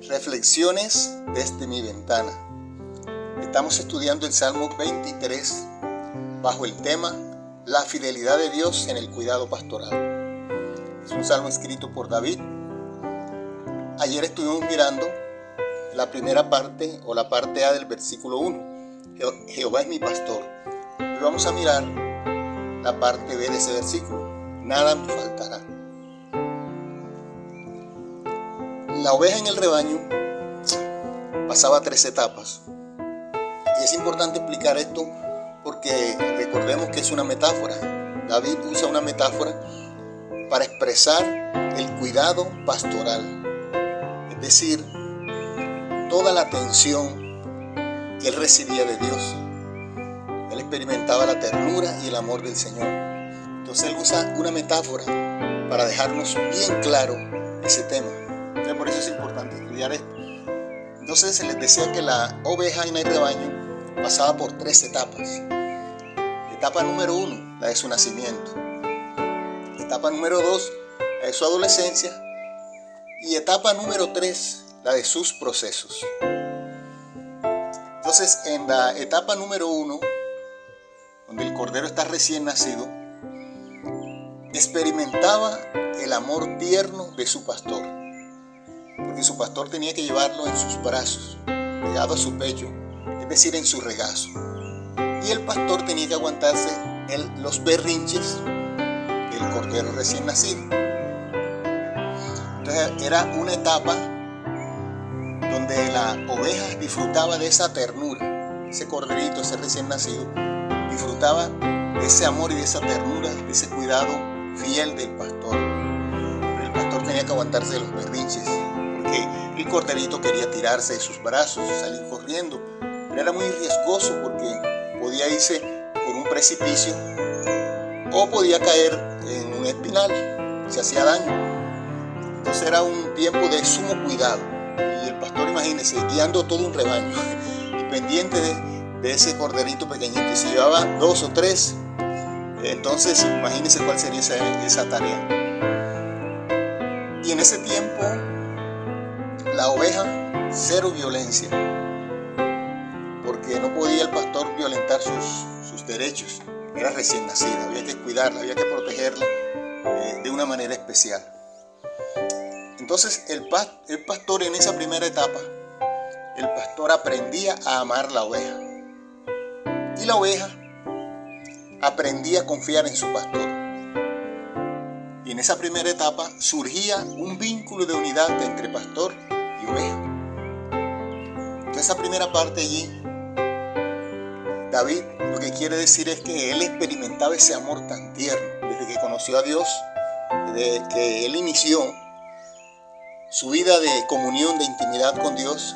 Reflexiones desde mi ventana. Estamos estudiando el Salmo 23 bajo el tema La fidelidad de Dios en el cuidado pastoral. Es un salmo escrito por David. Ayer estuvimos mirando la primera parte o la parte A del versículo 1. Jehová es mi pastor. Hoy vamos a mirar la parte B de ese versículo. Nada me faltará. La oveja en el rebaño pasaba 3 etapas. Y es importante explicar esto porque recordemos que es una metáfora. David usa una metáfora para expresar el cuidado pastoral. Es decir, toda la atención que él recibía de Dios. Él experimentaba la ternura y el amor del Señor. Entonces él usa una metáfora para dejarnos bien claro ese tema. Entonces, por eso es importante estudiar esto. Entonces se les decía que la oveja en el rebaño pasaba por 3 etapas. Etapa número 1, la de su nacimiento. Etapa número 2, la de su adolescencia. Y etapa número 3, la de sus procesos. Entonces en la etapa número 1, donde el cordero está recién nacido, experimentaba el amor tierno de su pastor. Porque su pastor tenía que llevarlo en sus brazos, pegado a su pecho, es decir, en su regazo. Y el pastor tenía que aguantarse los berrinches del cordero recién nacido. Entonces era una etapa donde la oveja disfrutaba de esa ternura, ese corderito, ese recién nacido, disfrutaba de ese amor y de esa ternura, de ese cuidado fiel del pastor. Pero el pastor tenía que aguantarse de los berrinches, porque el corderito quería tirarse de sus brazos, salir corriendo, pero era muy riesgoso porque podía irse por un precipicio o podía caer en un espinal, se hacía daño. Entonces era un tiempo de sumo cuidado y el pastor, imagínense, guiando todo un rebaño y pendiente de ese corderito pequeñito. Y si llevaba 2 o 3, entonces imagínense cuál sería esa tarea. Y en ese tiempo la oveja, 0 violencia, porque no podía el pastor violentar sus derechos. Era recién nacida, había que cuidarla, había que protegerla de una manera especial. Entonces el pastor en esa primera etapa, el pastor aprendía a amar la oveja. Y la oveja aprendía a confiar en su pastor. Y en esa primera etapa surgía un vínculo de unidad entre pastor y oveja. Entonces esa primera parte allí, David lo que quiere decir es que él experimentaba ese amor tan tierno desde que conoció a Dios, desde que él inició su vida de comunión, de intimidad con Dios.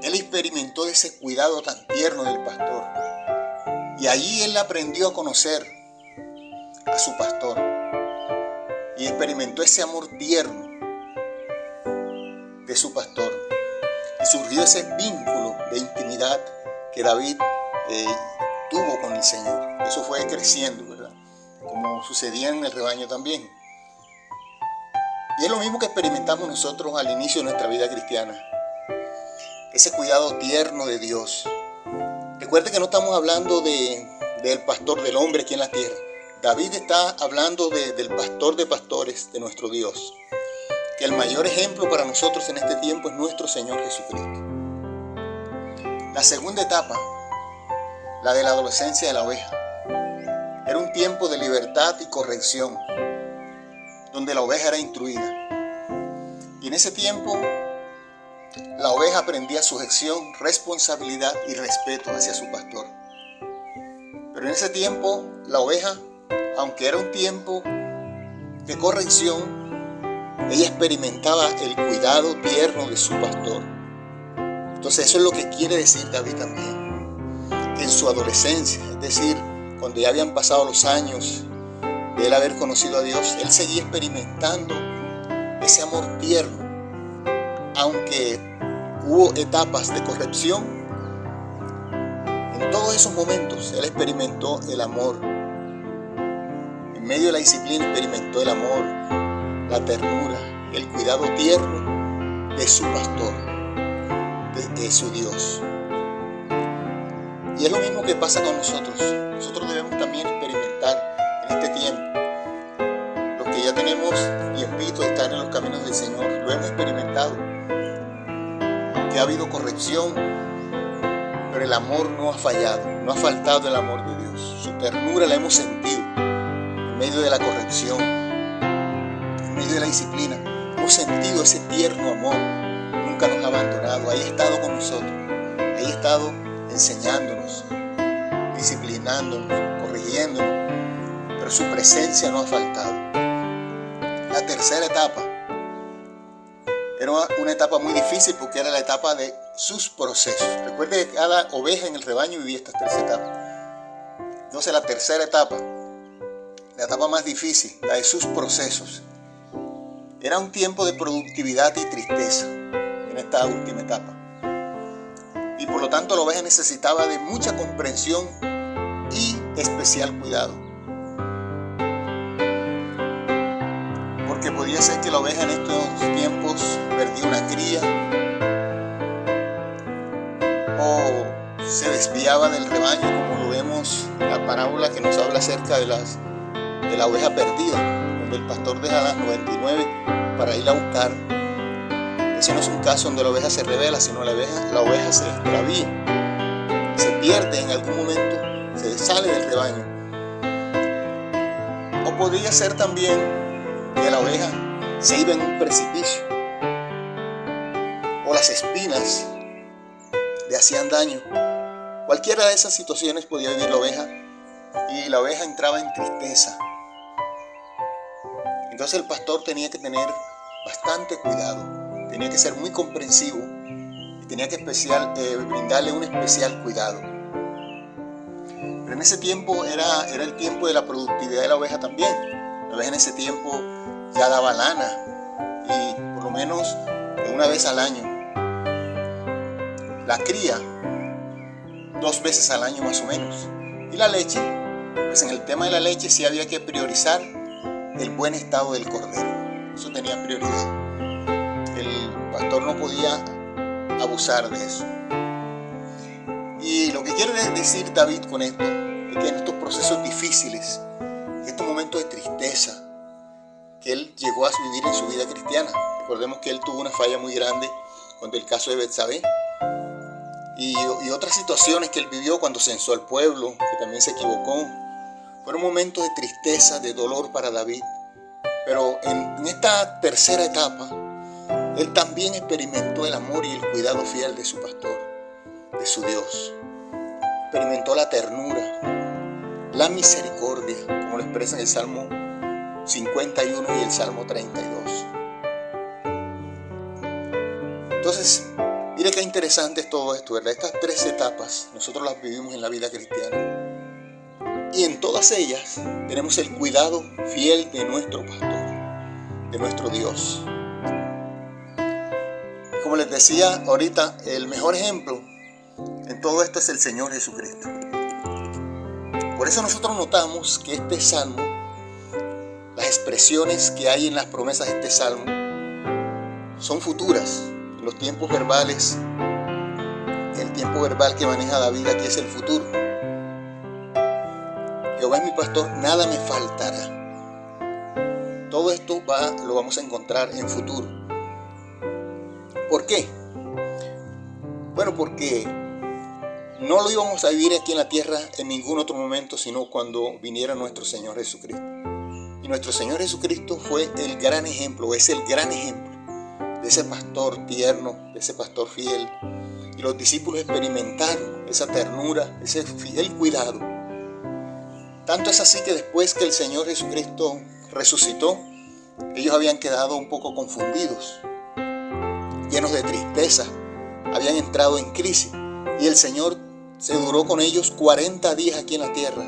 Él experimentó ese cuidado tan tierno del pastor. Y allí él aprendió a conocer a su pastor. Y experimentó ese amor tierno de su pastor. Y surgió ese vínculo de intimidad que David tuvo con el Señor. Eso fue creciendo, ¿verdad? Como sucedía en el rebaño también. Y es lo mismo que experimentamos nosotros al inicio de nuestra vida cristiana. Ese cuidado tierno de Dios. Recuerde que no estamos hablando del pastor del hombre aquí en la tierra. David está hablando del pastor de pastores, de nuestro Dios. Que el mayor ejemplo para nosotros en este tiempo es nuestro Señor Jesucristo. La segunda etapa, la de la adolescencia de la oveja, era un tiempo de libertad y corrección, donde la oveja era instruida. Y en ese tiempo la oveja aprendía sujeción, responsabilidad y respeto hacia su pastor. Pero en ese tiempo la oveja, aunque era un tiempo de corrección, ella experimentaba el cuidado tierno de su pastor. Entonces eso es lo que quiere decir David también, que en su adolescencia, es decir, cuando ya habían pasado los años de él haber conocido a Dios, él seguía experimentando ese amor tierno, aunque hubo etapas de corrección. En todos esos momentos él experimentó el amor. En medio de la disciplina experimentó el amor, la ternura, el cuidado tierno de su pastor, de su Dios. Y es lo mismo que pasa con nosotros. Nosotros debemos también experimentar en este tiempo. Los que ya tenemos tiempito de estar en los caminos del Señor, lo hemos experimentado. Que ha habido corrección, pero el amor no ha fallado, no ha faltado el amor de Dios. Su ternura la hemos sentido en medio de la corrección, en medio de la disciplina. Hemos sentido ese tierno amor, nunca nos ha abandonado, ahí ha estado con nosotros, ahí ha estado enseñándonos, disciplinándonos, corrigiéndonos, pero su presencia no ha faltado. La tercera etapa era una etapa muy difícil porque era la etapa de sus procesos. Recuerde que cada oveja en el rebaño vivía estas tres etapas. Entonces la tercera etapa, la etapa más difícil, la de sus procesos, era un tiempo de productividad y tristeza en esta última etapa. Y por lo tanto la oveja necesitaba de mucha comprensión y especial cuidado. Porque podía ser que la oveja en estos tiempos perdía una cría o se desviaba del rebaño, como lo vemos en la parábola que nos habla acerca de la oveja perdida, donde el pastor deja las 99 para ir a buscar. Ese no es un caso donde la oveja se revela, sino la oveja se extravía, se pierde en algún momento, se sale del rebaño. O podría ser también que la oveja se iba en un precipicio, o las espinas le hacían daño. Cualquiera de esas situaciones podía vivir la oveja, y la oveja entraba en tristeza. Entonces el pastor tenía que tener bastante cuidado, tenía que ser muy comprensivo y tenía que brindarle un especial cuidado. Pero en ese tiempo era el tiempo de la productividad de la oveja también. La oveja en ese tiempo ya daba lana, y por lo menos una vez al año. La cría 2 veces al año más o menos. Y la leche, pues en el tema de la leche sí había que priorizar el buen estado del cordero. Eso tenía prioridad. El pastor no podía abusar de eso. Y lo que quiere decir David con esto es que en estos procesos difíciles, en estos momentos de tristeza que él llegó a vivir en su vida cristiana, recordemos que él tuvo una falla muy grande con el caso de Betsabé y otras situaciones que él vivió cuando censó al pueblo, que también se equivocó. Fueron momentos de tristeza, de dolor para David. Pero en esta tercera etapa, él también experimentó el amor y el cuidado fiel de su pastor, de su Dios. Experimentó la ternura, la misericordia, como lo expresa en el Salmo 51 y el Salmo 32. Entonces, mire qué interesante es todo esto, ¿verdad? Estas tres etapas nosotros las vivimos en la vida cristiana. Y en todas ellas tenemos el cuidado fiel de nuestro pastor, de nuestro Dios. Como les decía ahorita, el mejor ejemplo en todo esto es el Señor Jesucristo. Por eso nosotros notamos que este salmo, las expresiones que hay en las promesas de este salmo, son futuras. Los tiempos verbales, el tiempo verbal que maneja David aquí es el futuro. Jehová es mi pastor, nada me faltará. Todo esto lo vamos a encontrar en futuro. ¿Por qué? Bueno, porque no lo íbamos a vivir aquí en la tierra en ningún otro momento, sino cuando viniera nuestro Señor Jesucristo. Y nuestro Señor Jesucristo fue el gran ejemplo, es el gran ejemplo de ese pastor tierno, de ese pastor fiel. Y los discípulos experimentaron esa ternura, ese fiel cuidado. Tanto es así que después que el Señor Jesucristo resucitó, ellos habían quedado un poco confundidos, llenos de tristeza, habían entrado en crisis, y el Señor se duró con ellos 40 días aquí en la tierra,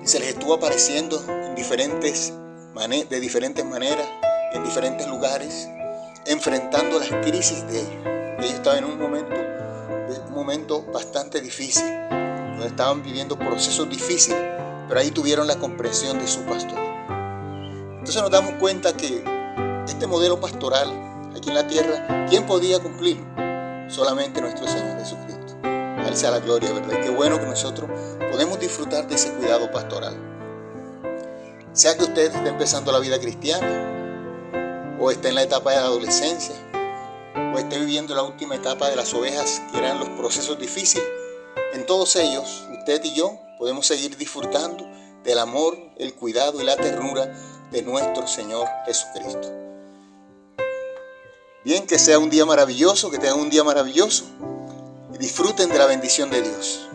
y se les estuvo apareciendo de diferentes maneras, en diferentes lugares, enfrentando las crisis de ellos. Ellos estaban en un momento bastante difícil, donde estaban viviendo procesos difíciles, pero ahí tuvieron la comprensión de su pastor. Entonces nos damos cuenta que este modelo pastoral aquí en la tierra, ¿quién podía cumplirlo? Solamente nuestro Señor Jesucristo. A Él sea la gloria, ¿verdad? Y qué bueno que nosotros podemos disfrutar de ese cuidado pastoral. Sea que usted esté empezando la vida cristiana, o esté en la etapa de la adolescencia, o esté viviendo la última etapa de las ovejas, que eran los procesos difíciles, en todos ellos, usted y yo podemos seguir disfrutando del amor, el cuidado y la ternura de nuestro Señor Jesucristo. Bien, que sea un día maravilloso, que tengan un día maravilloso y disfruten de la bendición de Dios.